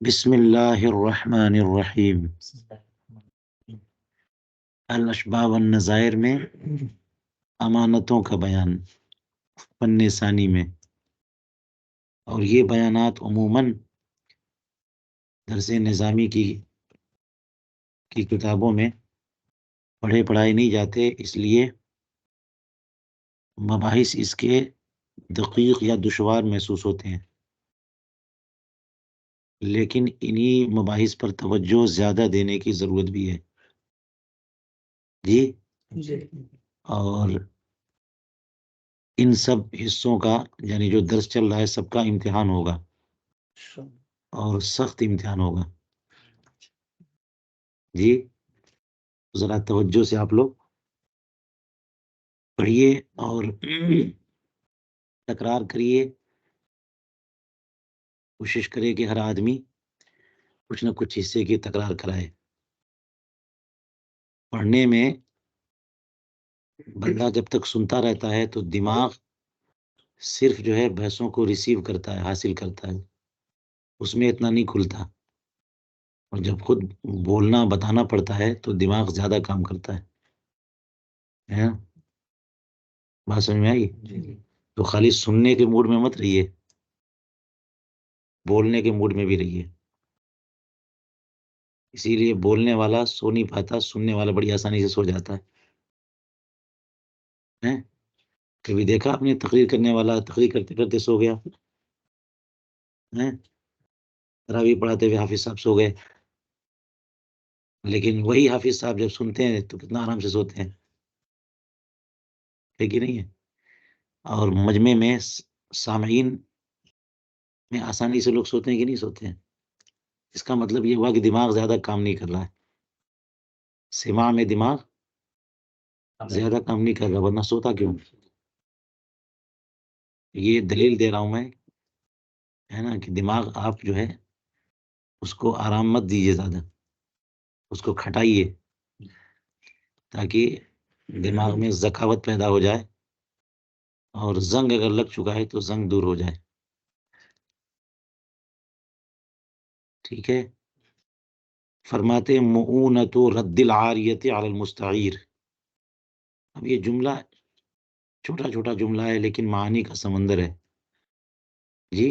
بسم اللہ الرحمن الرحیم۔ الاشباح والنظائر میں امانتوں کا بیان فن ثانی میں، اور یہ بیانات عموماً درس نظامی کی کتابوں میں پڑھائے نہیں جاتے، اس لیے مباحث اس کے دقیق یا دشوار محسوس ہوتے ہیں، لیکن انہی مباحث پر توجہ زیادہ دینے کی ضرورت بھی ہے جی۔ اور ان سب حصوں کا یعنی جو درس چل رہا ہے سب کا امتحان ہوگا، اور سخت امتحان ہوگا جی۔ ذرا توجہ سے آپ لوگ پڑھیے اور تکرار کریے، کوشش کرے کہ ہر آدمی کچھ نہ کچھ حصے کی تکرار کرائے۔ پڑھنے میں بندہ جب تک سنتا رہتا ہے تو دماغ صرف جو ہے بحثوں کو ریسیو کرتا ہے، حاصل کرتا ہے، اس میں اتنا نہیں کھلتا، اور جب خود بولنا بتانا پڑتا ہے تو دماغ زیادہ کام کرتا ہے۔ بات سمجھ میں آئی؟ تو خالی سننے کے موڈ میں مت رہیے، بولنے کے موڈ میں بھی رہیے۔ اسی لیے بولنے والا سو نہیں پاتا، سننے والا بڑی آسانی سے سو جاتا ہے۔ کبھی دیکھا آپ نے تقریر کرنے والا تقریر کرتے کرتے سو گیا؟ تراویح پڑھاتے ہوئے حافظ صاحب سو گئے، لیکن وہی حافظ صاحب جب سنتے ہیں تو کتنا آرام سے سوتے ہیں، ہے کہ نہیں ہے؟ اور مجمع میں سامعین میں آسانی سے لوگ سوتے ہیں کہ نہیں سوتے ہیں؟ اس کا مطلب یہ ہوا کہ دماغ زیادہ کام نہیں کر رہا ہے، سماع میں دماغ زیادہ کام نہیں کر رہا، ورنہ سوتا کیوں؟ یہ دلیل دے رہا ہوں میں، ہے نا، کہ دماغ آپ جو ہے اس کو آرام مت دیجیے، زیادہ اس کو کھٹائیے تاکہ دماغ میں ذکاوت پیدا ہو جائے، اور زنگ اگر لگ چکا ہے تو زنگ دور ہو جائے، ٹھیک ہے؟ فرماتے مؤونۃ رد العاریۃ علی المستعیر۔ اب یہ جملہ چھوٹا چھوٹا جملہ ہے لیکن معانی کا سمندر ہے جی۔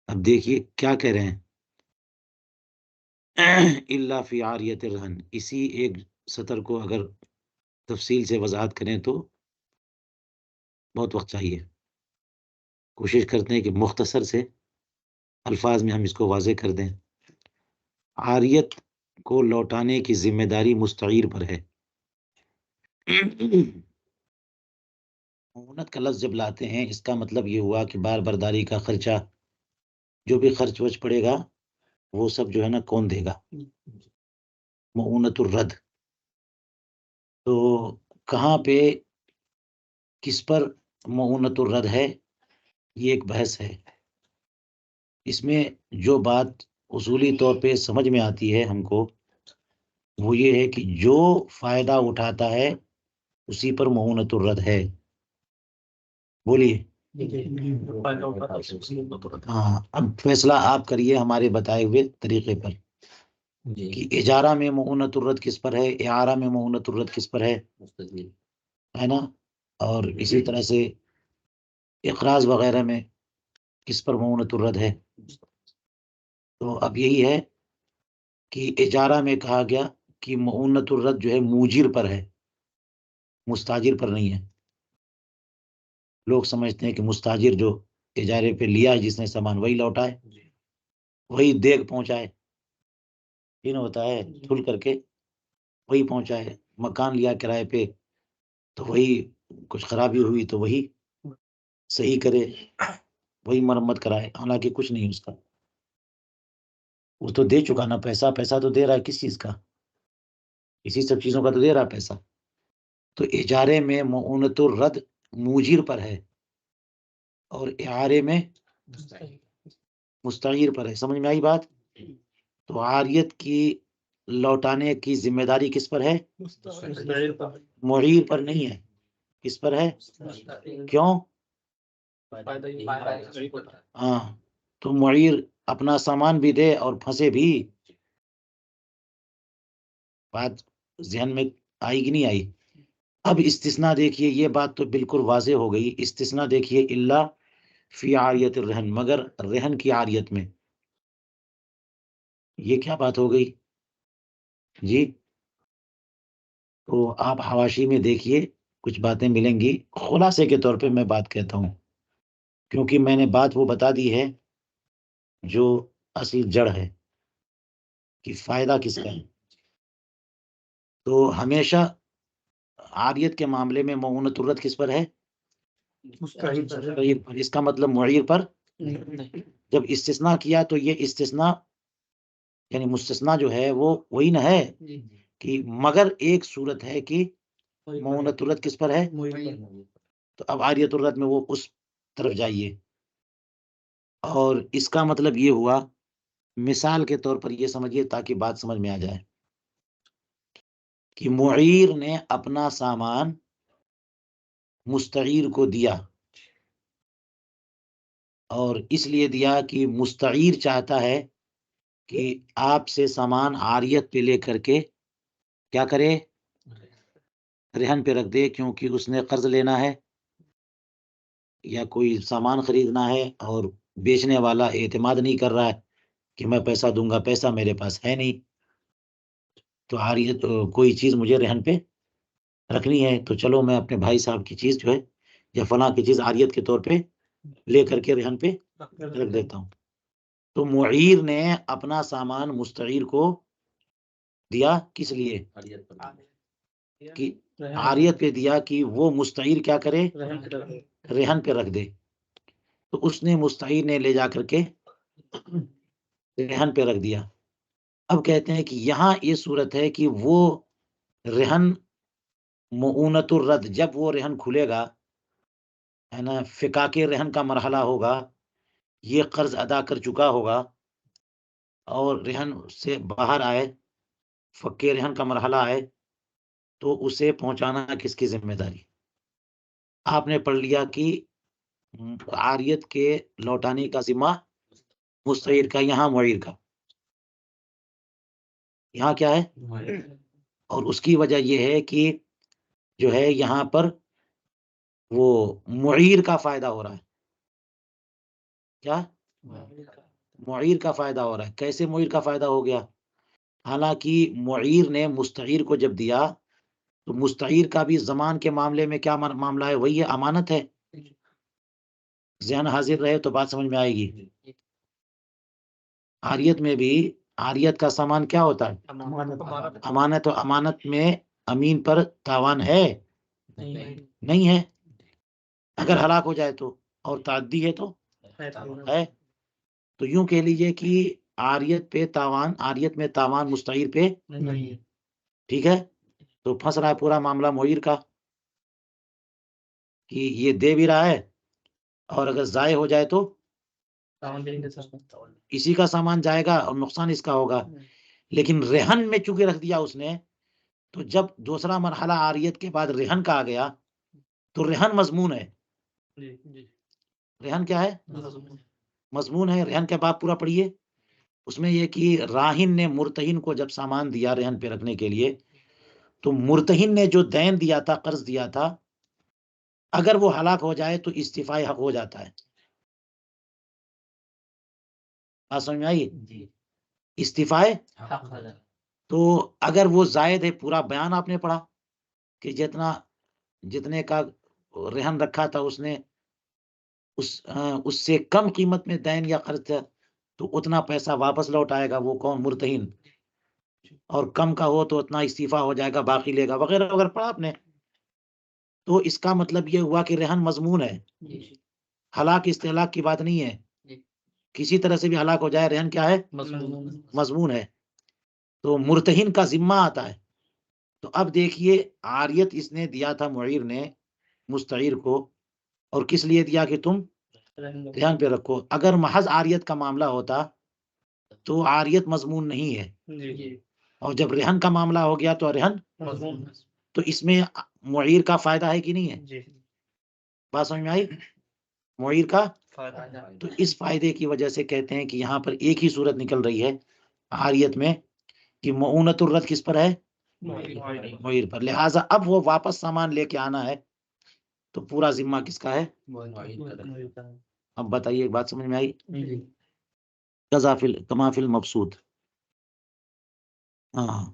اب دیکھیے کیا کہہ رہے ہیں، الا فی عاریۃ الرہن، اسی ایک سطر کو اگر تفصیل سے وضاحت کریں تو بہت وقت چاہیے، کوشش کرتے ہیں کہ مختصر سے الفاظ میں ہم اس کو واضح کر دیں۔ عاریت کو لوٹانے کی ذمہ داری مستعیر پر ہے۔ مؤونت کا لفظ جب لاتے ہیں اس کا مطلب یہ ہوا کہ بار برداری کا خرچہ، جو بھی خرچ ورچ پڑے گا وہ سب جو ہے نا کون دے گا؟ مؤونت الرد۔ تو کہاں پہ کس پر مؤونت الرد ہے، یہ ایک بحث ہے۔ اس میں جو بات اصولی طور پہ سمجھ میں آتی ہے ہم کو وہ یہ ہے کہ جو فائدہ اٹھاتا ہے اسی پر مؤونت الرد ہے۔ بولیے ہاں، اب فیصلہ آپ کریے ہمارے بتائے ہوئے طریقے پر کہ اجارہ میں مؤونت الرد کس پر ہے، اعارہ میں مؤونت الرد کس پر ہے نا، اور اسی طرح سے اقراض وغیرہ میں کس پر مؤونت الرد ہے۔ تو اب یہی ہے کہ اجارہ میں کہا گیا کہ مؤونت الرد جو ہے موجر پر ہے، مستاجر پر نہیں ہے۔ لوگ سمجھتے ہیں کہ مستاجر جو اجارے پہ لیا ہے جس نے سامان وہی لوٹائے، وہی دیگ پہنچائے، یہ نہ ہوتا ہے تھل کر کے وہی پہنچائے۔ مکان لیا کرائے پہ تو وہی کچھ خرابی ہوئی تو وہی صحیح کرے، وہی مرمت کرائے، حالانکہ کچھ نہیں اس کا، وہ تو دے چکا نا پیسہ، پیسہ تو دے رہا ہے کس چیز کا؟ اسی سب چیزوں کا تو دے رہا پیسہ۔ تو اجارے میں مؤونت الرد موجر پر ہے اور اعارے میں مستعیر پر ہے۔ سمجھ میں آئی بات؟ تو عاریت کی لوٹانے کی ذمہ داری کس پر ہے؟ معیر پر نہیں ہے، کس پر ہے؟ کیوں؟ ہاں، تو معیر اپنا سامان بھی دے اور پھنسے بھی. بات ذہن میں آئی کہ نہیں آئی؟ اب استثناء دیکھیے، یہ بات تو بالکل واضح ہو گئی. استثناء دیکھیے، الا فی عاریت الرہن، مگر رہن کی عاریت میں. یہ کیا بات ہو گئی جی؟ تو آپ حواشی میں دیکھیے، کچھ باتیں ملیں گی. خلاصے کے طور پہ میں بات کہتا ہوں، کیونکہ میں نے بات وہ بتا دی ہے جو اصل جڑ ہے کہ فائدہ کس کا ہے. تو ہمیشہ عاریت کے معاملے میں معونت الرد کس پر ہے؟ اس کا مطلب معیر پر. جب استثناء کیا تو یہ استثناء یعنی مستثنیٰ جو ہے وہ وہی نہ ہے کہ مگر ایک صورت ہے کہ معونت الرد کس پر ہے. تو اب عاریت الرد میں وہ اس طرف جائیے. اور اس کا مطلب یہ ہوا، مثال کے طور پر یہ سمجھیے تاکہ بات سمجھ میں آ جائے، کہ معیر نے اپنا سامان مستعیر کو دیا، اور اس لیے دیا کہ مستعیر چاہتا ہے کہ آپ سے سامان عاریت پہ لے کر کے کیا کرے؟ رہن پہ رکھ دے، کیونکہ اس نے قرض لینا ہے یا کوئی سامان خریدنا ہے اور بیچنے والا اعتماد نہیں کر رہا ہے کہ میں پیسہ دوں گا، پیسہ میرے پاس ہے نہیں، تو عاریت کوئی چیز مجھے رہن پہ رکھنی ہے، تو چلو میں اپنے بھائی صاحب کی چیز جو ہے یا فلاں کی چیز عاریت کے طور پہ لے کر کے رہن پہ رکھ دیتا ہوں. تو معیر نے اپنا سامان مستعیر کو دیا، کس لیے؟ کہ عاریت پہ دیا کہ وہ مستعیر کیا کرے؟ رہن پہ رکھ دے. تو اس نے مستعیر نے لے جا کر کے رہن پہ رکھ دیا. اب کہتے ہیں کہ یہاں یہ صورت ہے کہ وہ رہن معونت الرد، جب وہ رہن کھلے گا ہے نا، فکاک رہن کا مرحلہ ہوگا، یہ قرض ادا کر چکا ہوگا اور رہن سے باہر آئے، فکے رہن کا مرحلہ آئے، تو اسے پہنچانا کس کی ذمہ داری؟ آپ نے پڑھ لیا کہ عاریت کے لوٹانے کا ذمہ مستعیر کا، یہاں معیر کا. یہاں کیا ہے؟ اور اس کی وجہ یہ ہے کہ جو ہے یہاں پر وہ معیر کا فائدہ ہو رہا ہے. کیا؟ معیر کا فائدہ ہو رہا ہے. کیسے معیر کا فائدہ ہو گیا؟ حالانکہ معیر نے مستعیر کو جب دیا تو مستعیر کا بھی زمان کے معاملے میں کیا معاملہ ہے؟ وہی امانت ہے. ذہن حاضر رہے تو بات سمجھ میں آئے گی. عاریت میں بھی عاریت کا سامان کیا ہوتا ہے؟ امانت. و امانت میں امین پر تاوان ہے؟ نہیں ہے. اگر ہلاک ہو جائے تو، اور تعدی ہے تو ہے. تو یوں کہہ لیجئے کہ عاریت پہ تاوان، عاریت میں تاوان مستعیر پہ ٹھیک ہے. تو پھنس رہا ہے پورا معاملہ معیر کا کہ یہ دے بھی رہا ہے، اور اگر ضائع ہو جائے تو اسی کا سامان جائے گا اور نقصان اس کا ہوگا. لیکن رہن میں چونکہ رکھ دیا اس نے، تو جب دوسرا مرحلہ عاریت کے بعد رہن کا آ گیا تو رہن مضمون ہے. رہن کیا ہے؟ مضمون ہے. رہن کے بعد پورا پڑھیے، اس میں یہ کہ راہن نے مرتہن کو جب سامان دیا رہن پہ رکھنے کے لیے، تو مرتہن نے جو دین دیا تھا، قرض دیا تھا، اگر وہ ہلاک ہو جائے تو استیفائے حق ہو جاتا ہے. بات سمجھ میں آئی؟ استیفائے. تو اگر وہ زائد ہے، پورا بیان آپ نے پڑھا کہ جتنے کا رہن رکھا تھا اس نے، اس سے کم قیمت میں دین یا قرض تھا، تو اتنا پیسہ واپس لوٹ آئے گا. وہ کون؟ مرتہن. اور کم کا ہو تو اتنا استعفا ہو جائے گا، باقی لے گا، وغیرہ وغیرہ پڑھا آپ نے. تو اس کا مطلب یہ ہوا کہ رہن مضمون ہے. ہلاک استہلاک کی بات نہیں ہے. کسی طرح سے بھی ہلاک ہو جائے، رہن کیا ہے؟ مضمون ہے. تو مرتہن کا ذمہ آتا ہے. تو اب دیکھیے، عاریت اس نے دیا تھا معیر نے مستعیر کو، اور کس لیے دیا؟ کہ تم رہن پہ رکھو. اگر محض عاریت کا معاملہ ہوتا تو عاریت مضمون نہیں ہے، اور جب رہن کا معاملہ ہو گیا تو رہن. تو اس میں معیر کا فائدہ ہے کہ نہیں ہے؟ بات سمجھ میں آئی؟ معیر کا تو اس فائدے کی وجہ سے کہتے ہیں کہ یہاں پر ایک ہی صورت نکل رہی ہے عاریت میں کہ معونت الرد کس پر ہے؟ معیر پر. لہٰذا اب وہ واپس سامان لے کے آنا ہے تو پورا ذمہ کس کا ہے؟ اب بتائیے ایک بات سمجھ میں آئی؟ کما فی المبسوط. ہاں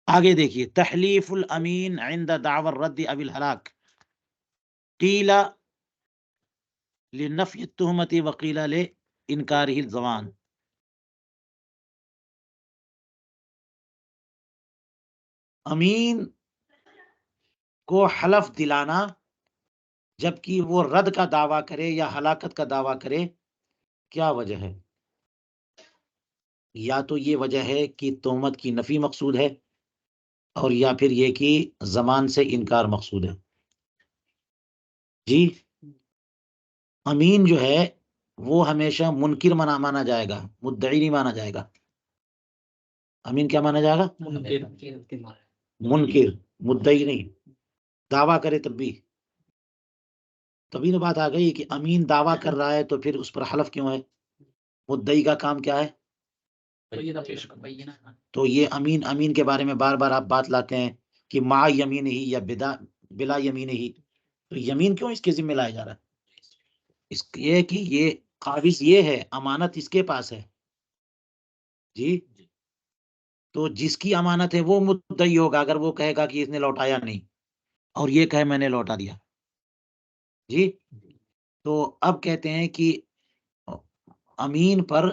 آگے دیکھیے تحلیف الامین عند دعوی الرد او الہلاک قیل لنفی التہمت وقیل لانکارہ الضمان. امین کو حلف دلانا جبکہ وہ رد کا دعویٰ کرے یا ہلاکت کا دعویٰ کرے، کیا وجہ ہے؟ یا تو یہ وجہ ہے کہ تہمت کی نفی مقصود ہے، اور یا پھر یہ کہ زمان سے انکار مقصود ہے. جی امین جو ہے وہ ہمیشہ منکر مانا جائے گا، مدعی نہیں مانا جائے گا. امین کیا مانا جائے گا؟ منکر، مدعی نہیں. دعویٰ کرے تب بھی، تبھی نا بات آ گئی کہ امین دعویٰ کر رہا ہے تو پھر اس پر حلف کیوں ہے؟ مدعی کا کام کیا ہے؟ تو یہ امین کے بارے میں بار بار آپ بات لاتے ہیں کہ مع یمین ہی یا بلا یمین ہی، تو یمین کیوں اس کے ذمہ لایا جا رہا ہے؟ اس یہ کہ یہ قابض یہ ہے، امانت اس کے پاس ہے. جی تو جس کی امانت ہے وہ مدعی ہوگا اگر وہ کہے گا کہ اس نے لوٹایا نہیں اور یہ کہے میں نے لوٹا دیا. جی تو اب کہتے ہیں کہ امین پر،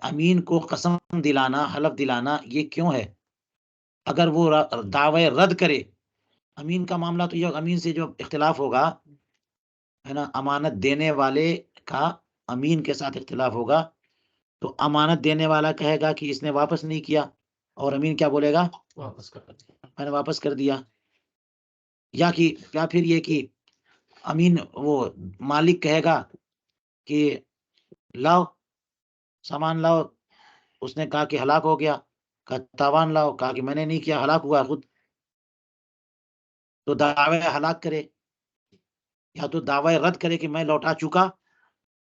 امین کو قسم دلانا، حلف دلانا یہ کیوں ہے؟ اگر وہ دعوی رد کرے، امین کا معاملہ تو یہ امین سے جو اختلاف ہوگا ہے نا، امانت دینے والے کا امین کے ساتھ اختلاف ہوگا، تو امانت دینے والا کہے گا کہ اس نے واپس نہیں کیا، اور امین کیا بولے گا؟ میں نے واپس کر دیا. یا پھر یہ کہ امین وہ مالک کہے گا کہ لاؤ سامان لاؤ، اس نے کہا کہ ہلاک ہو گیا، کہا تاوان لاؤ، کہا کہ میں نے نہیں کیا، ہلاک ہوا خود. تو دعوی ہلاک کرے، یا تو دعوی رد کرے کہ میں لوٹا چکا،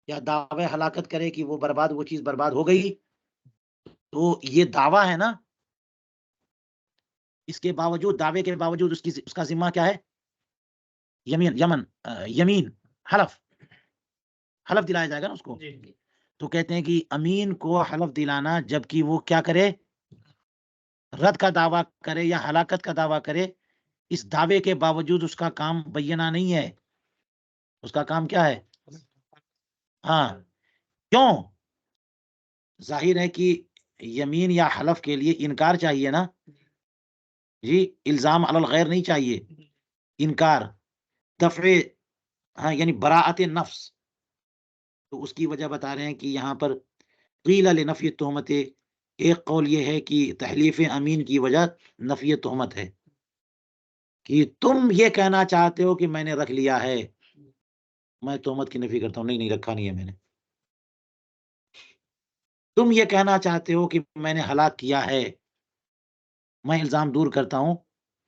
یا دعوی ہلاکت کرے کہ وہ چیز برباد ہو گئی. تو یہ دعویٰ ہے نا، اس کے باوجود، دعوے کے باوجود اس کا ذمہ کیا ہے؟ یمین حلف دلایا جائے گا نا اس کو. تو کہتے ہیں کہ امین کو حلف دلانا جبکہ وہ کیا کرے؟ رد کا دعویٰ کرے یا ہلاکت کا دعویٰ کرے، اس دعوے کے باوجود اس کا کام بینہ نہیں ہے. اس کا کام کیا ہے؟ ہاں کیوں؟ ظاہر ہے کہ یمین یا حلف کے لیے انکار چاہیے نا. جی الزام علی الغیر نہیں چاہیے، انکار، دفع، ہاں یعنی براءت نفس. تو اس کی وجہ بتا رہے ہیں کہ یہاں پر قیل لنفی التہمت، ایک قول یہ ہے کہ تحلیف امین کی وجہ نفی تہمت ہے، کہ تم یہ کہنا چاہتے ہو کہ میں نے رکھ لیا ہے. میں تہمت کی نفی کرتا ہوں، نہیں رکھا نہیں ہے میں نے. تم یہ کہنا چاہتے ہو کہ میں نے ہلاک کیا ہے، میں الزام دور کرتا ہوں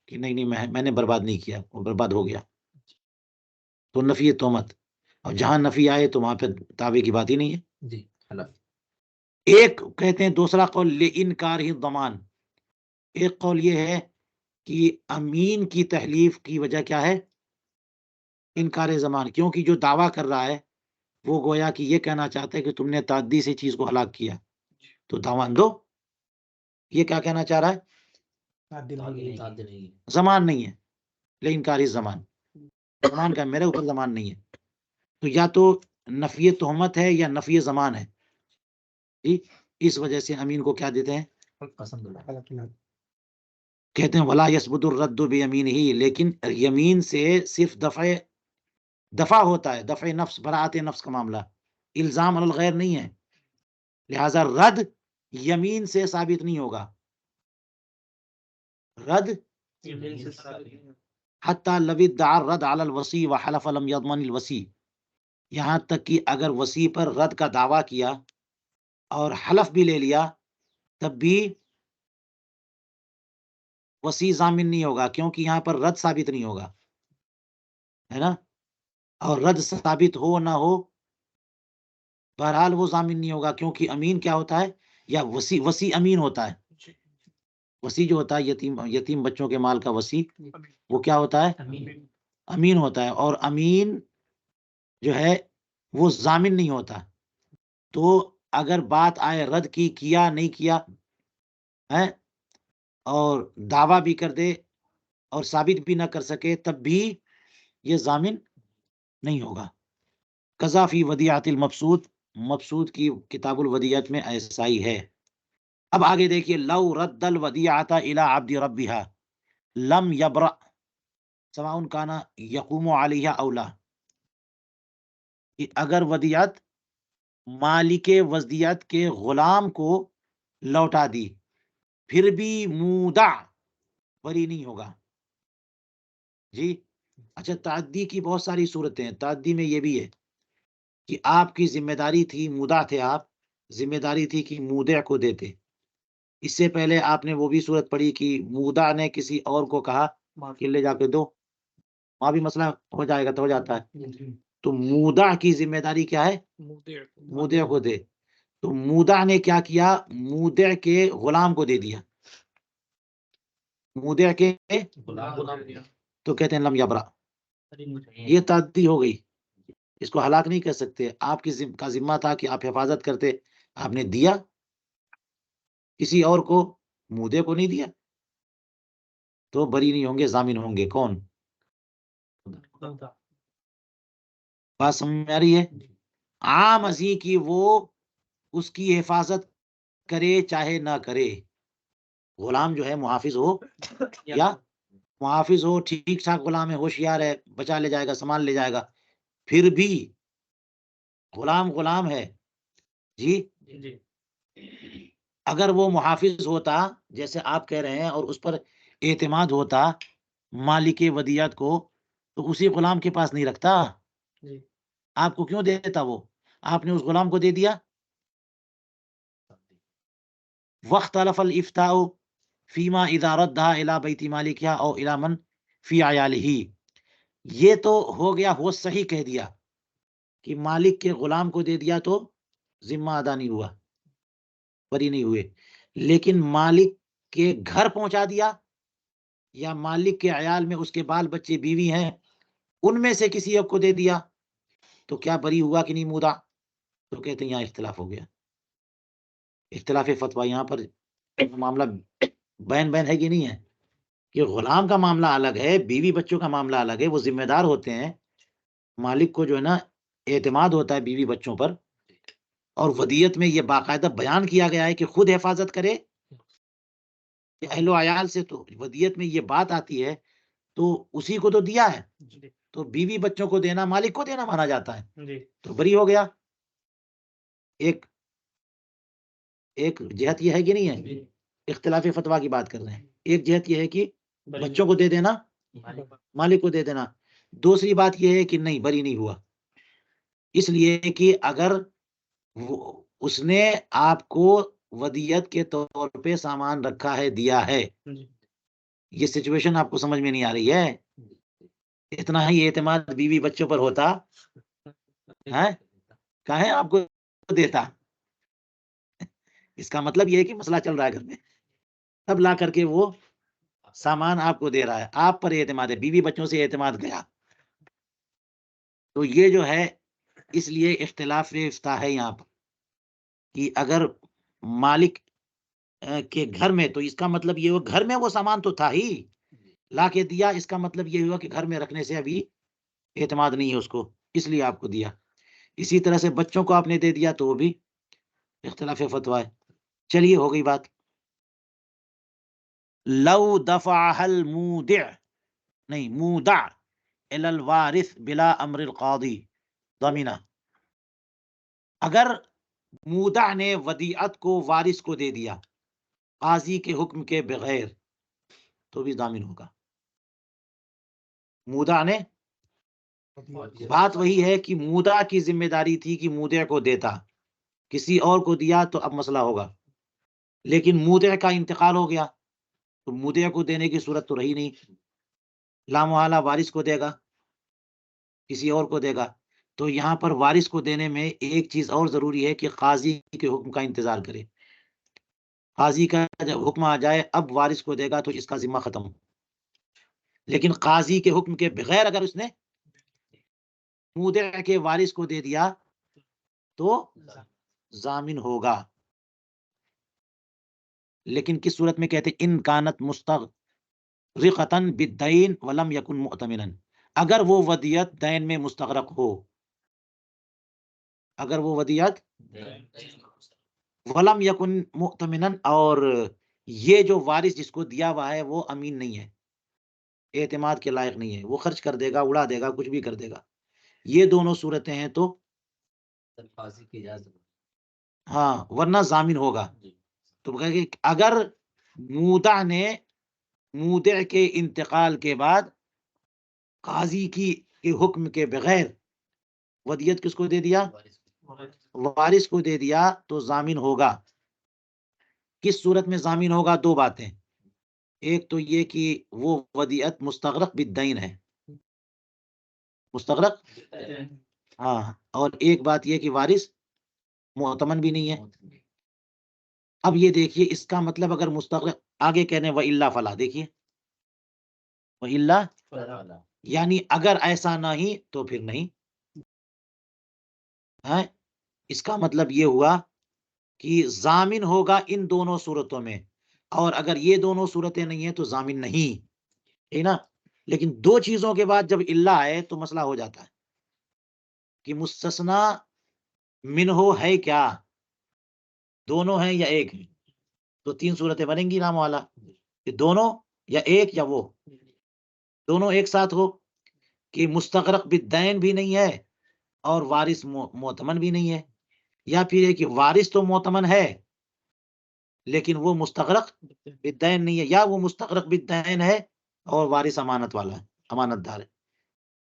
کہ نہیں میں نے برباد نہیں کیا، وہ برباد ہو گیا. تو نفی تہمت، اور جہاں نفی آئے تو وہاں پہ دعوے کی بات ہی نہیں ہے. جی ایک کہتے ہیں دوسرا قول لانکار ہی ضمان. ایک قول یہ ہے کہ امین کی تحلیف کی وجہ کیا ہے؟ انکار زمان، کیونکہ جو دعویٰ کر رہا ہے وہ گویا کہ یہ کہنا چاہتا ہے کہ تم نے تعدی سے چیز کو ہلاک کیا، تو دعوان دو. یہ کیا کہنا چاہ رہا ہے؟ زمان نہیں ہے، لانکار زمان، زمان کا میرے اوپر زمان نہیں ہے. تو یا تو نفی تہمت ہے یا نفی زمان ہے. اس وجہ سے امین کو کیا دیتے ہیں؟ کہتے ہیں ولا یثبت الرد بیمینہ، لیکن یمین سے صرف دفع ہوتا ہے، دفع نفس، براءت نفس کا معاملہ، الزام علی الغیر نہیں ہے. لہذا رد یمین سے ثابت نہیں ہوگا. رد حتی لو ادعى الرد علی الوصی وحلف لم یضمن الوصی، یہاں تک کہ اگر وصی پر رد کا دعویٰ کیا اور حلف بھی لے لیا، تب بھی وصی ضامن نہیں ہوگا، کیونکہ یہاں پر رد ثابت نہیں ہوگا، ہے نا، اور رد ثابت ہو نہ ہو بہرحال وہ ضامن نہیں ہوگا، کیونکہ امین کیا ہوتا ہے، یا وصی امین ہوتا ہے، وصی جو ہوتا ہے یتیم بچوں کے مال کا وصی، وہ کیا ہوتا ہے، امین ہوتا ہے، اور امین جو ہے وہ ضامن نہیں ہوتا۔ تو اگر بات آئے رد کی، کیا نہیں کیا ہے، اور دعویٰ بھی کر دے اور ثابت بھی نہ کر سکے، تب بھی یہ ضامن نہیں ہوگا۔ قضا فی ودیعۃ المبسوط، مبسوط کی کتاب الودیعت میں ایسا ہی ہے۔ اب آگے دیکھیے، لو رد الودیعۃ الی عبد ربها لم یبرأ سواء کان یقوم علیہ او لا، کہ اگر ودیعت مالک ودیعت کے غلام کو لوٹا دی پھر بھی مودع بری نہیں ہوگا۔ جی اچھا، تعدی کی بہت ساری صورتیں ہیں، تعدی میں یہ بھی ہے کہ آپ کی ذمہ داری تھی، مودع تھے آپ، ذمہ داری تھی کہ مودع کو دیتے۔ اس سے پہلے آپ نے وہ بھی صورت پڑھی کہ مودع نے کسی اور کو کہا کہ لے جا کے دو، وہاں بھی مسئلہ ہو جائے گا تو ہو جاتا ہے۔ تو مودع کی ذمہ داری کیا ہے، مودع کو دے، تو مودع نے کیا کیا، مودع کے غلام کو دے دیا، مودع کے، تو کہتے ہیں لم یبرا، یہ تعدی ہو گئی، اس کو ہلاک نہیں کر سکتے۔ آپ کی کا ذمہ تھا کہ آپ حفاظت کرتے، آپ نے دیا کسی اور کو، مودع کو نہیں دیا، تو بری نہیں ہوں گے، ضامن ہوں گے کون؟ بات سمجھ میں آ رہی ہے؟ عام ازیں کی وہ اس کی حفاظت کرے چاہے نہ کرے، غلام جو ہے محافظ ہو یا محافظ ہو، ٹھیک ٹھاک غلام ہے، ہوشیار ہے، بچا لے جائے گا، سامان لے جائے گا، پھر بھی غلام ہے۔ جی اگر وہ محافظ ہوتا جیسے آپ کہہ رہے ہیں اور اس پر اعتماد ہوتا مالک ودیعت کو، تو اسی غلام کے پاس نہیں رکھتا، آپ کو کیوں دیتا؟ وہ آپ نے اس غلام کو دے دیا۔ واختلف الافتاء فیما اذا ردها الى بیت مالکها او الى من فی عیالہ، یہ تو ہو گیا، وہ صحیح کہہ دیا کہ مالک کے غلام کو دے دیا تو ذمہ ادا نہیں ہوا، بری نہیں ہوئے، لیکن مالک کے گھر پہنچا دیا یا مالک کے عیال میں اس کے بال بچے بیوی ہیں، ان میں سے کسی ایک کو دے دیا، تو کیا بری ہوا کہ نہیں مودع؟ تو کہتے ہیں یہاں اختلاف ہو گیا، اختلاف فتویٰ، یہاں پر معاملہ بین ہے کہ نہیں ہے، کہ غلام کا معاملہ الگ ہے، بیوی بچوں کا معاملہ الگ ہے، وہ ذمہ دار ہوتے ہیں، مالک کو جو ہے نا اعتماد ہوتا ہے بیوی بچوں پر، اور ودیعت میں یہ باقاعدہ بیان کیا گیا ہے کہ خود حفاظت کرے اہل و عیال سے، تو ودیعت میں یہ بات آتی ہے تو اسی کو تو دیا ہے، تو بیوی بچوں کو دینا مالک کو دینا مانا جاتا ہے، تو بری ہو گیا۔ ایک جہت یہ ہے کہ نہیں ہے، اختلاف فتویٰ کی بات کر رہے ہیں، ایک جہت یہ ہے کہ بچوں کو دے دینا، مالک کو دے دینا، دوسری بات یہ ہے کہ نہیں، بری نہیں ہوا، اس لیے کہ اگر اس نے آپ کو ودیعت کے طور پہ سامان رکھا ہے، دیا ہے، یہ سچویشن آپ کو سمجھ میں نہیں آ رہی ہے، اتنا ہی اعتماد بیوی بچوں پر ہوتا ہے، کہیں آپ کو دیتا، اس کا مطلب یہ ہے کہ مسئلہ چل رہا ہے گھر میں، تب لا کر کے وہ سامان آپ کو دے رہا ہے، آپ پر اعتماد ہے، بیوی بچوں سے اعتماد گیا، تو یہ جو ہے، اس لیے اختلاف افتاء ہے یہاں پر کہ اگر مالک کے گھر میں، تو اس کا مطلب یہ ہوا گھر میں وہ سامان تو تھا ہی، لا کے دیا، اس کا مطلب یہ ہوا کہ گھر میں رکھنے سے ابھی اعتماد نہیں ہے اس کو، اس لیے آپ کو دیا۔ اسی طرح سے بچوں کو آپ نے دے دیا تو وہ بھی اختلاف فتویٰ ہے۔ چلیے ہو گئی بات۔ لو دفعها المودع، نہیں، مودع الی الوارث بلا امر القاضی ضمینہ، اگر مودع نے ودیعت کو وارث کو دے دیا قاضی کے حکم کے بغیر، تو بھی ضامن ہوگا۔ مودع نے، بات وہی ہے کہ مودع کی ذمہ داری تھی کہ مودع کو دیتا، کسی اور کو دیا تو اب مسئلہ ہوگا، لیکن مودع کا انتقال ہو گیا، تو مودع کو دینے کی صورت تو رہی نہیں، لامحالہ وارث کو دے گا، کسی اور کو دے گا. تو یہاں پر وارث کو دینے میں ایک چیز اور ضروری ہے کہ قاضی کے حکم کا انتظار کرے. قاضی کا جب حکم آ جائے اب وارث کو دے گا تو اس کا ذمہ ختم. لیکن قاضی کے حکم کے بغیر اگر اس نے مودع کے وارث کو دے دیا تو ضامن ہوگا. لیکن کس صورت میں کہتے ان کانت مستغرقۃ بالدین ولم یکن مؤتمنا، اگر وہ ودیت دین میں مستغرق ہو، اگر وہ ودیت ولم یکن مؤتمنا، اور یہ جو وارث جس کو دیا ہوا ہے وہ امین نہیں ہے، اعتماد کے لائق نہیں ہے، وہ خرچ کر دے گا، اڑا دے گا، کچھ بھی کر دے گا. یہ دونوں صورتیں ہیں تو قاضی کی اجازت. ہاں، ورنہ ضامن ہوگا. تو اگر مودع نے مودع کے انتقال کے بعد قاضی کے حکم کے بغیر ودیت کس کو دے دیا؟ وارث کو دے دیا تو ضامن ہوگا. کس صورت میں ضامن ہوگا؟ دو باتیں، ایک تو یہ کہ وہ ودیعت مستغرق بالدین ہے، مستغرق، ہاں، اور ایک بات یہ کہ وارث معتمن بھی نہیں ہے. اب یہ دیکھیے اس کا مطلب اگر مستغرق آگے کہنے وَإِلَّا فَلَا، دیکھیے وَإِلَّا یعنی اگر ایسا نہیں تو پھر نہیں. اس کا مطلب یہ ہوا کہ ضامن ہوگا ان دونوں صورتوں میں، اور اگر یہ دونوں صورتیں نہیں ہیں تو ضامن نہیں ہے نا. لیکن دو چیزوں کے بعد جب الا آئے تو مسئلہ ہو جاتا ہے کہ مستثنا منہ ہے کیا، دونوں ہیں یا ایک ہے. تو تین صورتیں بنیں گی نام والا، کہ دونوں یا ایک یا وہ دونوں ایک ساتھ ہو، کہ مستغرق بالدین بھی نہیں ہے اور وارث معتمن بھی نہیں ہے، یا پھر یہ کہ وارث تو معتمن ہے لیکن وہ مستغرق بالدین نہیں ہے، یا وہ مستغرق بالدین ہے اور وارث امانت والا ہے، امانت دار ہے.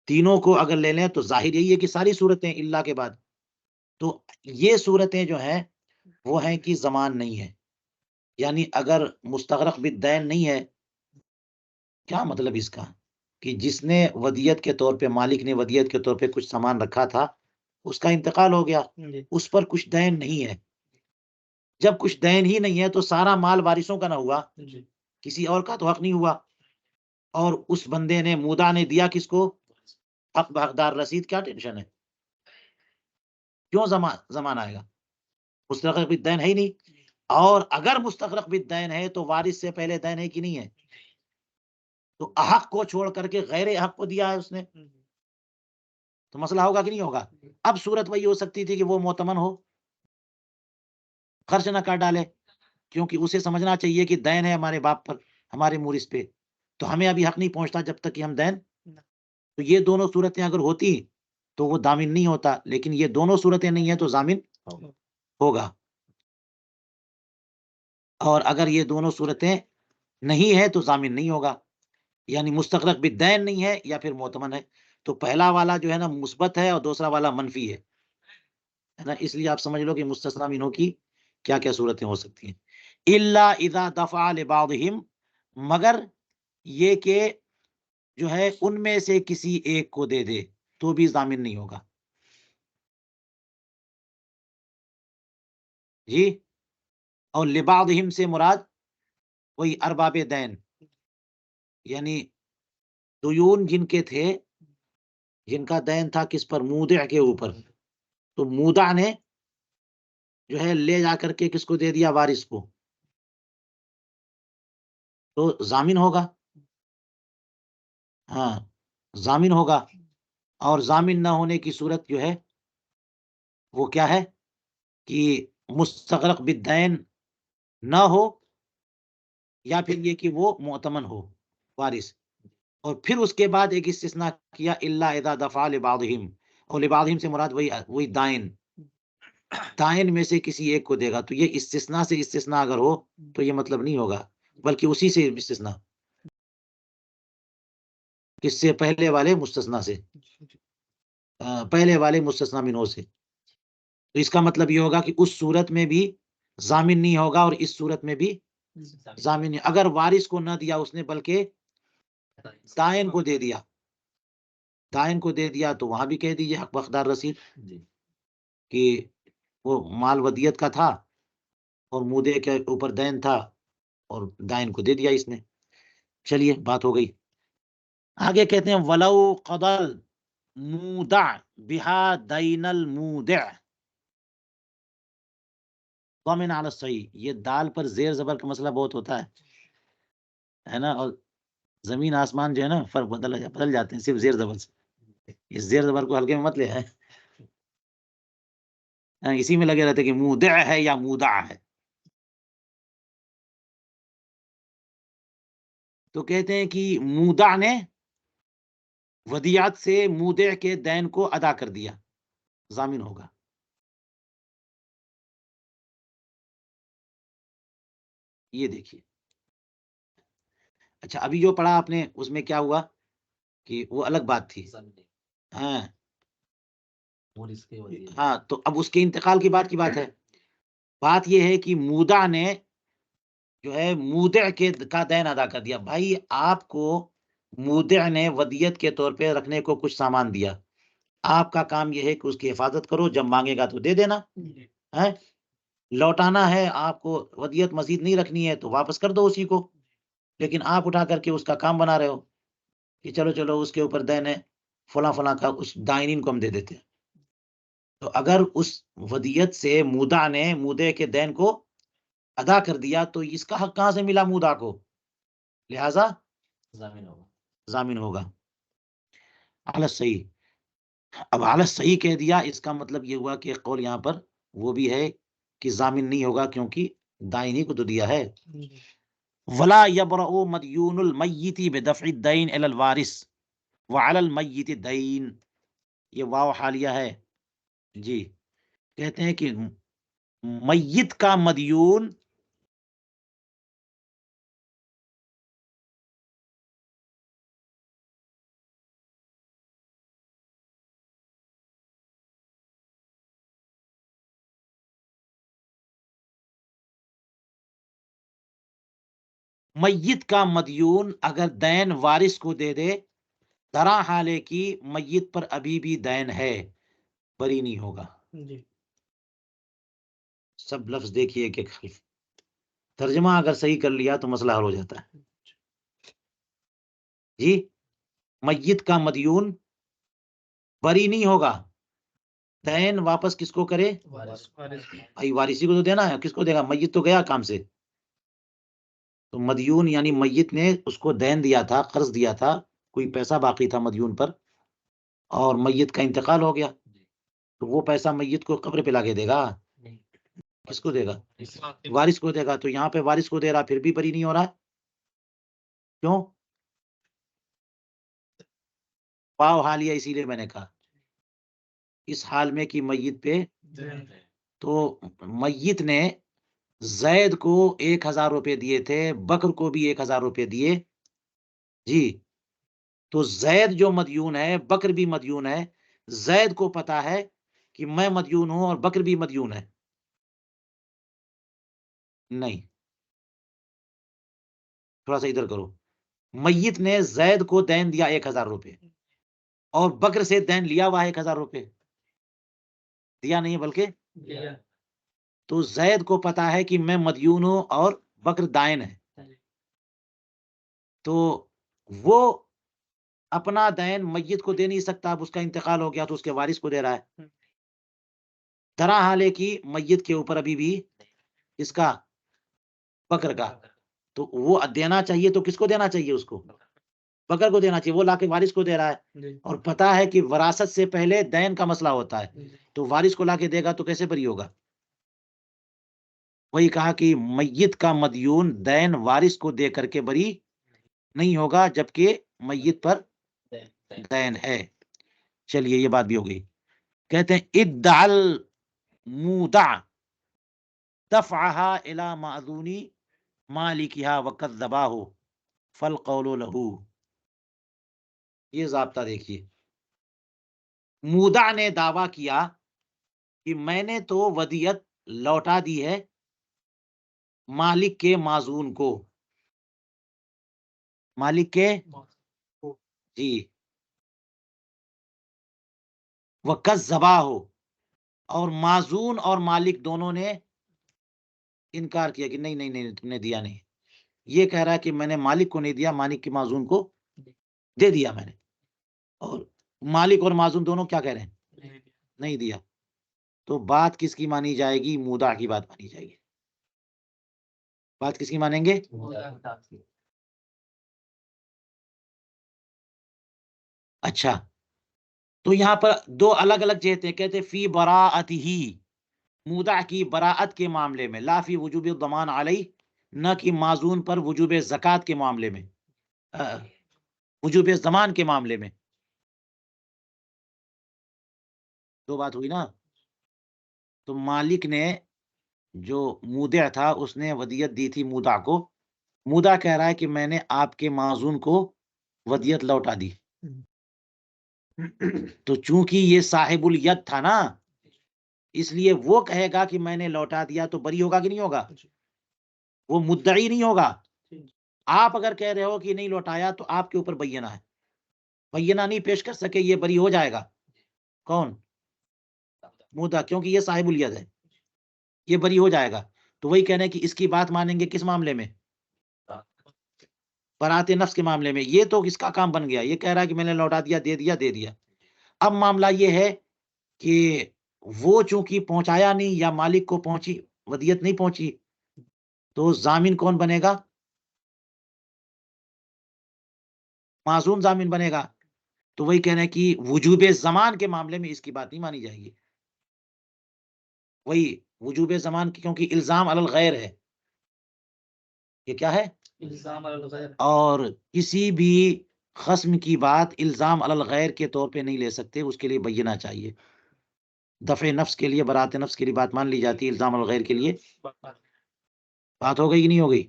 تینوں کو اگر لے لیں تو ظاہر یہی ہے کہ ساری صورتیں اللہ کے بعد، تو یہ صورتیں جو ہیں وہ ہیں کہ زمان نہیں ہے. یعنی اگر مستغرق بالدین نہیں ہے، کیا مطلب اس کا؟ کہ جس نے ودیت کے طور پہ، مالک نے ودیت کے طور پہ کچھ سامان رکھا تھا، اس کا انتقال ہو گیا، اس پر کچھ دین نہیں ہے. جب کچھ دین ہی نہیں ہے تو سارا مال وارثوں کا نہ ہوا، کسی اور کا تو حق نہیں ہوا. اور اس بندے نے مودع نے دیا کس کو؟ حق بحقدار رسید. کیا ٹینشن ہے؟ کیوں زمان آئے گا؟ مستغرق بالدین ہے ہی نہیں. اور اگر مستغرق بالدین ہے تو وارث سے پہلے دین ہے کہ نہیں ہے؟ تو احق کو چھوڑ کر کے غیر احق کو دیا ہے اس نے، تو مسئلہ ہوگا کہ نہیں ہوگا؟ اب صورت وہی ہو سکتی تھی کہ وہ معتمن ہو، خرچ نہ کر ڈالے، کیونکہ اسے سمجھنا چاہیے کہ دین ہے ہمارے باپ پر، ہمارے مورث پہ، تو ہمیں ابھی حق نہیں پہنچتا جب تک کہ ہم دین. تو یہ دونوں صورتیں اگر ہوتی تو وہ ضامن نہیں ہوتا، لیکن یہ دونوں صورتیں نہیں ہیں تو ضامن ہوگا. اور اگر یہ دونوں صورتیں نہیں ہیں تو ضامن نہیں ہوگا، یعنی مستغرق بالدین نہیں ہے یا پھر معتمن ہے. تو پہلا والا جو ہے نا مثبت ہے اور دوسرا والا منفی ہے نا. اس لیے آپ سمجھ لو کہ مستثنی منہ کی کیا کیا صورتیں ہو سکتی ہیں. الا اذا دفع لبعضهم، مگر یہ کہ جو ہے ان میں سے کسی ایک کو دے دے تو بھی ضامن نہیں ہوگا. جی، اور لبعضهم سے مراد وہی ارباب دین، یعنی دیون جن کے تھے، جن کا دین تھا کس پر؟ مودع کے اوپر. تو مودع نے جو ہے لے جا کر کے کس کو دے دیا؟ وارث کو، تو ضامن ہوگا. ہاں، ضامن ہوگا. اور ضامن نہ ہونے کی صورت جو ہے وہ کیا ہے؟ کہ مستغرق بالدین نہ ہو، یا پھر یہ کہ وہ معتمن ہو وارث. اور پھر اس کے بعد ایک استثناء کیا، الا اذا دفع لبعضهم، اور لبعضهم سے مراد وہی دائن، دائن میں سے کسی ایک کو دے گا. تو یہ استثناء سے استثناء اگر ہو تو یہ مطلب نہیں ہوگا، بلکہ اسی سے استثناء، کس سے؟ پہلے والے مستثنیٰ سے، پہلے والے مستثنیٰ منہ سے. تو اس کا مطلب یہ ہوگا کہ اس صورت میں بھی ضامن نہیں ہوگا اور اس صورت میں بھی ضامن اگر وارث کو نہ دیا اس نے بلکہ دائن کو دے دیا، دائن کو دے دیا تو وہاں بھی کہہ دیجیے حق بخدار رسید کہ وہ مال ودیت کا تھا اور مودے کے اوپر دین تھا اور دائن کو دے دیا اس نے. چلیے بات ہو گئی. آگے کہتے ہیں ولو قضل مودع بہا دین المودع ضامن علی الصحیح. یہ دال پر زیر زبر کا مسئلہ بہت ہوتا ہے نا، اور زمین آسمان جو ہے نا فرق بدل جاتے ہیں صرف زیر زبر سے. اس زیر زبر کو ہلکے میں مت لے ہے، اسی میں لگے رہتے کہ مودع ہے یا مودع ہے. تو کہتے ہیں کہ مودع نے ودیعت سے مودع کے دین کو ادا کر دیا، ضامن ہوگا. یہ دیکھیے. اچھا ابھی جو پڑھا آپ نے اس میں کیا ہوا کہ وہ الگ بات تھی. ہاں ہاں تو اب اس کے انتقال کی بات ہے. بات یہ ہے کہ مودع نے جو ہے مودع کا دین ادا کر دیا. بھائی آپ کو مودع نے ودیت کے طور پہ رکھنے کو کچھ سامان دیا، آپ کا کام یہ ہے کہ اس کی حفاظت کرو، جب مانگے گا تو دے دینا. لوٹانا ہے آپ کو، ودیت مزید نہیں رکھنی ہے تو واپس کر دو اسی کو. لیکن آپ اٹھا کر کے اس کا کام بنا رہے ہو کہ چلو اس کے اوپر دین ہے فلاں کا، اس دائنین کو ہم دے دیتے ہیں. تو اگر اس ودیت سے مودع نے مودع کے دین کو ادا کر دیا تو اس کا حق کہاں سے ملا مودع کو؟ لہذا ضامن ہوگا. علی الصحیح. اب علی الصحیح کہہ دیا، اس کا مطلب یہ ہوا کہ قول یہاں پر وہ بھی ہے کہ ضامن نہیں ہوگا کیونکہ دائنی کو تو دیا ہے. ولا یبرأ مدیون المیت بدفع الدین الی الوارث وعلی المیت الدین. یہ واو حالیہ ہے جی. کہتے ہیں کہ میت کا مدیون اگر دین وارث کو دے دے درا حالے کی میت پر ابھی بھی دین ہے، بری نہیں ہوگا. سب لفظ دیکھیے کہ ترجمہ اگر صحیح کر لیا تو مسئلہ حل ہو جاتا ہے جی. میت کا مدیون بری نہیں ہوگا، دین واپس کس کو کرے؟ بھائی وارثی کو تو دینا ہے، کس کو دے گا؟ میت تو گیا کام سے. تو مدیون یعنی میت نے اس کو دین دیا تھا، قرض دیا تھا، کوئی پیسہ باقی تھا مدیون پر اور میت کا انتقال ہو گیا، تو وہ پیسہ میت کو قبر پہ لا کے دے گا؟ کس کو دے گا؟ وارث کو دے گا. تو یہاں پہ وارث کو دے رہا پھر بھی بری نہیں ہو رہا. کیوں؟ پاؤ حالیہ اسی لیے میں نے کہا اس حال میں کہ میت پہ، تو میت نے زید کو 1000 روپے دیے تھے، بکر کو بھی 1000 روپے دیے جی. تو زید جو مدیون ہے بکر بھی مدیون ہے. زید کو پتا ہے کہ میں مدیون ہوں اور بکر بھی مدیون ہے. نہیں، تھوڑا سا ادھر کرو. میت نے زید کو دین دیا 1000 روپے اور بکر سے دین لیا ہوا 1000 روپے دیا نہیں بلکہ. تو زید کو پتا ہے کہ میں مدیون ہوں اور بکر دائن ہے، تو وہ اپنا دین میت کو دے نہیں سکتا. اب اس کا انتقال ہو گیا تو اس کے وارث کو دے رہا ہے. طرح حالے کی میت کے اوپر ابھی بھی اس کا بکر کا، تو وہ دینا چاہیے تو کس کو دینا چاہیے؟ اس کو بکر کو دینا چاہیے. وہ لا کے وارث کو دے رہا ہے اور پتا ہے کہ وراثت سے پہلے دین کا مسئلہ ہوتا ہے، تو وارث کو لا کے دے گا تو کیسے بری ہوگا؟ وہی کہا کہ میت کا مدیون دین وارث کو دے کر کے بری نہیں ہوگا جبکہ میت پر دین ہے. چلیے یہ بات بھی ہو گئی. کہتے ہیں ادعا المودع دفعها الى معذون مالکها وکذباه فالقول له. یہ ضابطہ دیکھیے. مودع نے دعویٰ کیا کہ میں نے تو ودیت لوٹا دی ہے مالک کے معزون کو، مالک کے جی وکذبا ہو، اور معزون اور مالک دونوں نے انکار کیا کہ نہیں نہیں نہیں تم نے دیا نہیں. یہ کہہ رہا ہے کہ میں نے مالک کو نہیں دیا، مالک کے معزون کو دے دیا میں نے. اور مالک اور معزون دونوں کیا کہہ رہے ہیں؟ نہیں دیا. تو بات کس کی مانی جائے گی؟ مودع کی بات مانی جائے گی. بات کس کی مانیں گے؟ اچھا، تو یہاں پر دو الگ الگ جہتیں کہتے فی براءتہ، مودع کی براءت کے معاملے میں، لا فی وجوب الضمان علیہ، نہ کہ معزون پر وجوب زکوٰۃ کے معاملے میں، وجوب ضمان کے معاملے میں. دو بات ہوئی نا. تو مالک نے جو مودع تھا اس نے ودیت دی تھی مودع کو. مودع کہہ رہا ہے کہ میں نے آپ کے معزون کو ودیت لوٹا دی. تو چونکہ یہ صاحب الید تھا نا، اس لیے وہ کہے گا کہ میں نے لوٹا دیا تو بری ہوگا کہ نہیں ہوگا؟ وہ مدعی نہیں ہوگا. آپ اگر کہہ رہے ہو کہ نہیں لوٹایا تو آپ کے اوپر بینہ ہے. بینہ نہیں پیش کر سکے یہ بری ہو جائے گا. کون؟ مودع، کیونکہ یہ صاحب الید ہے، یہ بری ہو جائے گا. تو وہی کہنے کہ اس کی بات مانیں گے کس معاملے میں؟ برات نفس کے معاملے میں. یہ تو اس کا کام بن گیا، یہ کہہ رہا ہے کہ میں نے لوٹا دیا، دے دیا، دے دیا. اب معاملہ یہ ہے کہ وہ چونکہ پہنچایا نہیں یا مالک کو پہنچی ودیت نہیں پہنچی، تو ضامن کون بنے گا؟ معزون ضامن بنے گا. تو وہی کہنا ہے کہ وجوب زمان کے معاملے میں اس کی بات نہیں مانی جائے گی. وہی وجوب زمان کی، کیونکہ الزام علی الغیر ہے. یہ کیا ہے؟ الزام علی الغیر. اور کسی بھی خصم کی بات الزام علی الغیر کے طور پہ نہیں لے سکتے، اس کے لیے بینہ چاہیے. دفع نفس کے لیے، برات نفس کے لیے بات مان لی جاتی ہے، الزام علی الغیر کے لیے بات ہو گئی کہ نہیں ہو گئی؟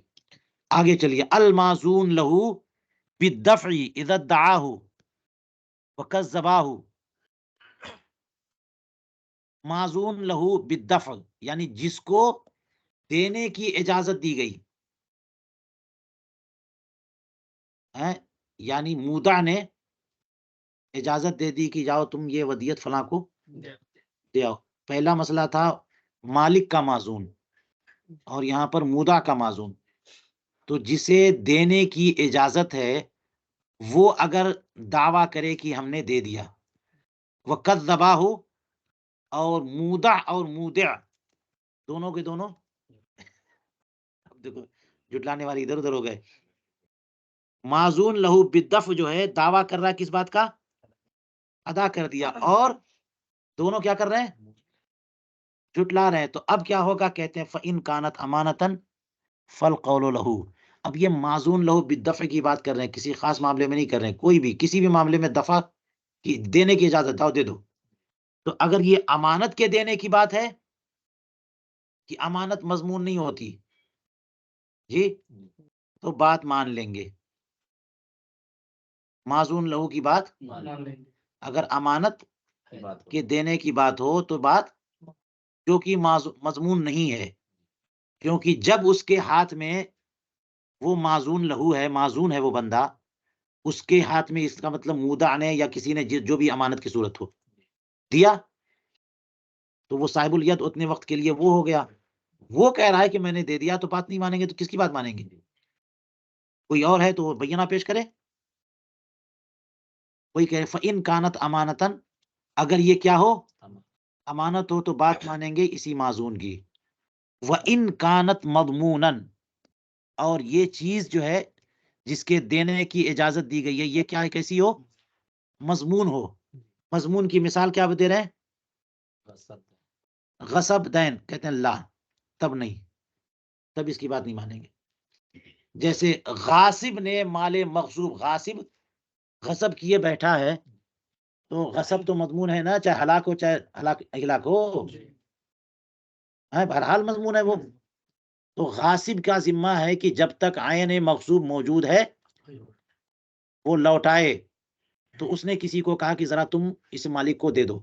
آگے چلیے. المعزون لہو بالدفع اذا ادعاہ وکذباہ. معزون لہو بالدفع یعنی جس کو دینے کی اجازت دی گئی ہے، یعنی مودع نے اجازت دے دی کہ جاؤ تم یہ ودیت فلاں کو دے آؤ. پہلا مسئلہ تھا مالک کا معزون، اور یہاں پر مودع کا معزون. تو جسے دینے کی اجازت ہے وہ اگر دعویٰ کرے کہ ہم نے دے دیا، وکذباہ، اور مودع اور مودع دونوں کے دونوں اب دیکھو جٹلانے والی ادھر ادھر ہو گئے. معزون لہو بالدفع جو ہے دعویٰ کر رہا ہے کس بات کا؟ ادا کر دیا. اور دونوں کیا کر رہے ہیں؟ جٹلا رہے ہیں. تو اب کیا ہوگا؟ کہتے ہیں فَإِن كَانَتْ أَمَانَةً فَالْقَوْلُ لَهُ. اب یہ معزون لہو بالدفع کی بات کر رہے ہیں، کسی خاص معاملے میں نہیں کر رہے ہیں. کوئی بھی کسی بھی معاملے میں دفع کی دینے کی اجازت دے دو. تو اگر یہ امانت کے دینے کی بات ہے کہ امانت مضمون نہیں ہوتی جی، تو بات مان لیں گے، معزون لہو کی بات. اگر امانت کے دینے کی بات ہو تو بات جو کہ مضمون نہیں ہے، کیونکہ جب اس کے ہاتھ میں وہ معزون لہو ہے، معزون ہے وہ بندہ، اس کے ہاتھ میں، اس کا مطلب مودع نے یا کسی نے جو بھی امانت کی صورت ہو دیا، تو وہ صاحب الید اتنے وقت کے لیے وہ ہو گیا. وہ کہہ رہا ہے کہ میں نے دے دیا، تو بات نہیں مانیں گے. تو کس کی بات مانیں گے؟ کوئی اور ہے تو وہ بینہ پیش کرے. وہی کہہ رہے فَإِن كَانَتْ أَمَانَةً، اگر یہ کیا ہو؟ امانت ہو تو بات مانیں گے اسی معزون کی. وَإِن كَانَتْ مَضْمُونًا، اور یہ چیز جو ہے جس کے دینے کی اجازت دی گئی ہے، یہ کیا ہے؟ کیسی ہو؟ مضمون ہو. مضمون کی مثال کیا دے رہے ہیں؟ غصب دین. کہتے ہیں لا، تب نہیں، تب اس کی بات نہیں مانیں گے. جیسے غاصب نے مال مغصوب، غاصب غصب کیے بیٹھا ہے، تو غصب تو مضمون ہے نا، چاہے ہلاک ہو چاہے ہلاک ہو، بہرحال مضمون ہے وہ. تو غاصب کا ذمہ ہے کہ جب تک عین مغصوب موجود ہے وہ لوٹائے. تو اس نے کسی کو کہا کہ ذرا تم اس مالک کو دے دو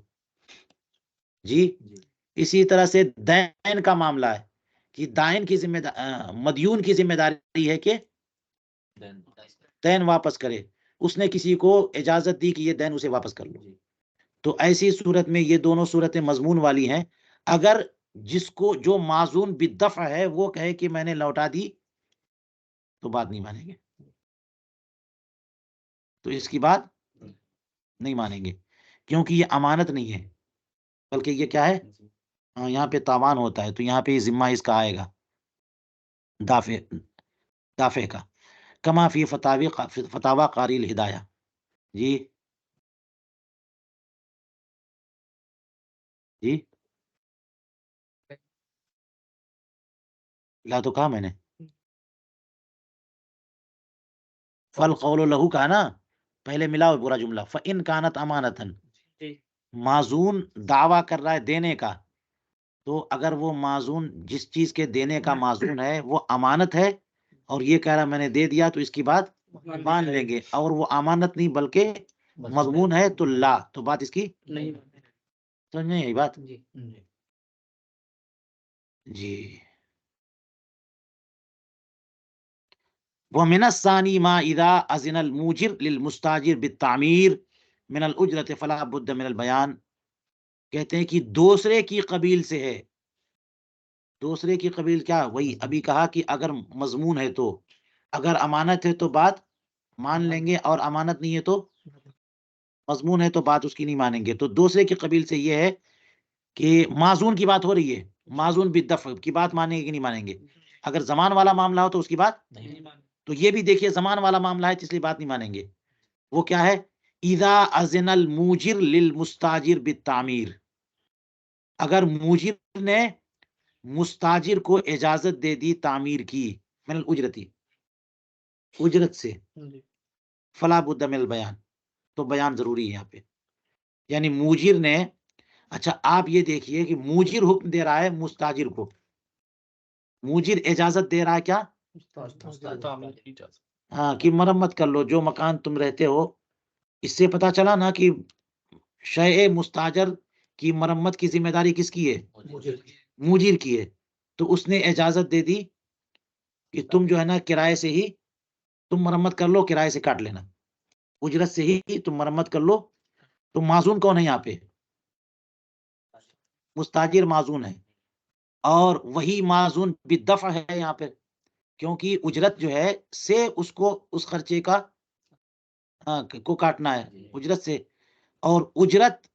جی. اسی طرح سے دین کا معاملہ ہے کہ دائن کی ذمہ مدیون کی ذمہ داری ہے کہ دین واپس کرے، اس نے کسی کو اجازت دی کہ یہ دین اسے واپس کر لو، تو ایسی صورت میں یہ دونوں صورتیں مضمون والی ہیں. اگر جس کو جو معزون بالدفع ہے وہ کہے کہ میں نے لوٹا دی تو بات نہیں مانیں گے، تو اس کی بات نہیں مانیں گے، کیونکہ یہ امانت نہیں ہے بلکہ یہ کیا ہے، یہاں پہ تاوان ہوتا ہے، تو یہاں پہ ذمہ اس کا آئے گا دافع کا. کما فی فتاوی قاری الہدایہ. جی جی لا تو کہا میں نے فالقول لہو کہا نا، پہلے ملاؤ پورا جملہ. فَإِن كَانَتْ أَمَانَةً، معزون دعویٰ کر رہا ہے دینے کا، تو اگر وہ معزون جس چیز کے دینے کا معزون ہے وہ امانت ہے اور یہ کہہ رہا میں نے دے دیا تو اس کی بات مان لیں گے، اور وہ امانت نہیں بلکہ مضمون ہے تو لا، تو بات اس کی نہیں. سمجھ نہیں آئی بات. جی جی. وَمِنَ الثَّانِي مَا إِذَا أَذِنَ الْمُوجِرُ لِلْمُسْتَأْجِرِ بِالتَّعْمِيرِ مِنَ الْأُجْرَةِ فَلَا بُدَّ مِنَ الْبَيَانِ. کہتے ہیں کہ دوسرے کی قبیل سے ہے. دوسرے کی قبیل کیا؟ وہی ابھی کہا کہ اگر مضمون ہے تو، اگر امانت ہے تو بات مان لیں گے، اور امانت نہیں ہے تو مضمون ہے تو بات اس کی نہیں مانیں گے. تو دوسرے کی قبیل سے یہ ہے کہ معزون کی بات ہو رہی ہے، معزون بالدفع کی بات مانیں گے کہ نہیں مانیں گے. اگر زمان والا معاملہ ہو تو اس کی بات، تو یہ بھی دیکھیے زمان والا معاملہ ہے اس لیے بات نہیں مانیں گے. وہ کیا ہے؟ اذا اذن الموجر للمستاجر بالتعمیر، اگر موجر نے مستاجر کو اجازت دے دی تعمیر کی، من الاجرتی، اجرت سے، فلا بد من البیان، تو بیان ضروری ہے یہاں پہ. یعنی موجر نے، اچھا آپ یہ دیکھیے کہ موجر حکم دے رہا ہے مستاجر کو، موجر اجازت دے رہا ہے کیا؟ ہاں، کہ مرمت کر لو جو مکان تم رہتے ہو. اس سے پتا چلا نا کہ شیء مستاجر کی مرمت کی ذمہ داری کس کی ہے؟ موجر کی ہے. تو اس نے اجازت دے دی کہ تم جو ہے نا کرائے سے ہی تم مرمت کر لو، کرائے سے کاٹ لینا، اجرت سے ہی تم مرمت کر لو. تو معزون کون ہے یہاں پہ؟ مستاجر معزون ہے، اور وہی معزون بالدفع ہے یہاں پہ، کیونکہ اجرت جو ہے سے اس کو اس خرچے کا کو کاٹنا ہے اجرت سے، اور اجرت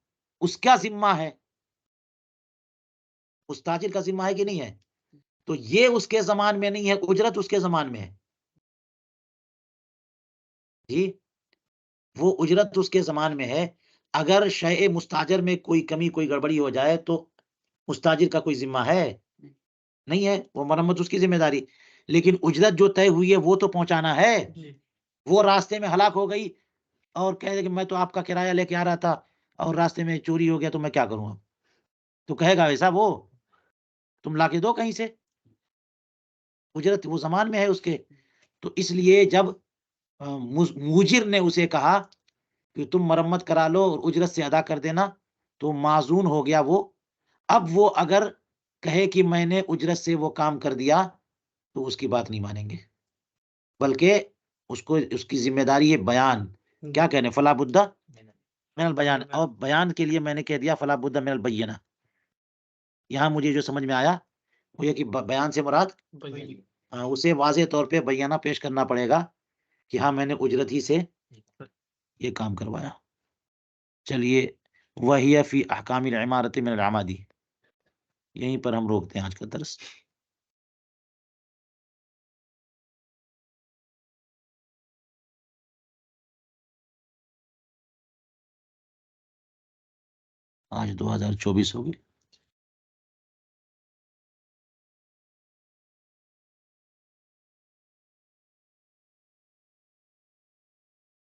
اس کا ذمہ ہے، مستاجر کا ذمہ ہے کہ نہیں ہے؟ تو یہ اس کے زمان میں نہیں ہے، اجرت اس کے زمان میں ہے. جی، وہ اجرت اس کے زمان میں ہے. اگر شیء مستاجر میں کوئی کمی کوئی گڑبڑی ہو جائے تو مستاجر کا کوئی ذمہ ہے نہیں ہے، وہ مرمت اس کی ذمہ داری. لیکن اجرت جو طے ہوئی ہے وہ تو پہنچانا ہے. وہ راستے میں ہلاک ہو گئی اور کہہ دے کہ میں تو آپ کا کرایہ لے کے آ رہا تھا اور راستے میں چوری ہو گیا تو میں کیا کروں اب، تو کہے گا ایسا وہ تم لا کے دو کہیں سے، اجرت وہ زمان میں ہے اس کے. تو اس لیے جب موجر نے اسے کہا کہ تم مرمت کرا لو اور اجرت سے ادا کر دینا، تو معزون ہو گیا وہ. اب وہ اگر کہے کہ میں نے اجرت سے وہ کام کر دیا تو اس کی بات نہیں مانیں گے، بلکہ اس کو اس کی ذمہ داری ہے بیان. کیا کہنے؟ فلا بد من البیان. اور بیان کے لیے میں نے کہہ دیا فلا بد من البینہ. یہاں مجھے جو سمجھ میں آیا وہ یہ کہ بیان سے مراد اسے واضح طور پہ بیانہ پیش کرنا پڑے گا کہ ہاں میں نے اجرت ہی سے یہ کام کروایا. چلیے، وہی فی احکام العمارت من العمادی، یہیں پر ہم روکتے ہیں آج کا درس. آج 2024 ہو گئی.